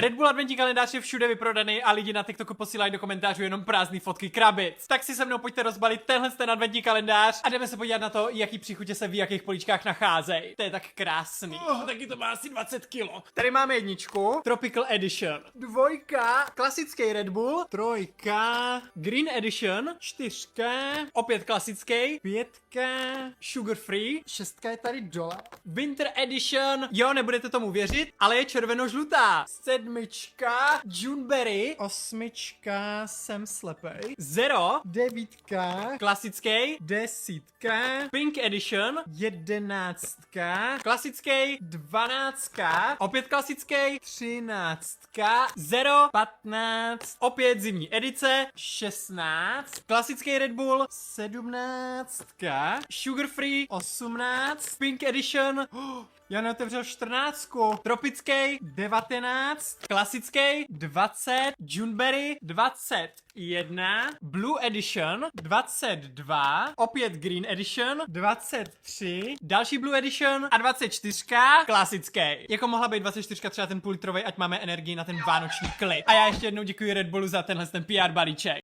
Red Bull adventní kalendář je všude vyprodaný a lidi na TikToku posílají do komentářů jenom prázdné fotky krabic. Tak si se mnou pojďte rozbalit tenhle ten adventní kalendář a jdeme se podívat na to, jaký příchutě se v jakých políčkách nacházejí. To je tak krásný. Taky to má asi 20 kilo. Tady máme jedničku, Tropical Edition. Dvojka, klasický Red Bull. Trojka, Green Edition. Čtyřka, opět klasický. Pětka, Sugar Free. Šestka je tady dole. Winter Edition. Jo, nebudete tomu věřit, ale je červeno-žlutá. Sedmička, Juneberry. Osmička, jsem slepej. Zero. Devítka, klasický. Desítka, Pink Edition. Jedenáctka, klasický. Dvanáctka, opět klasický. Třináctka, Zero. 15, opět zimní edice. 16, klasický Red Bull. 17, Sugar Free. 18, Pink Edition. Já neotevřel 14. Tropický 19, klasický 20, Juneberry 21, Blue Edition 22, opět Green Edition 23, další Blue Edition a 24, klasický. Jako mohla být 24 třeba ten půl litrovej, ať máme energii na ten vánoční klid. A já ještě jednou děkuji Red Bullu za tenhle ten PR balíček.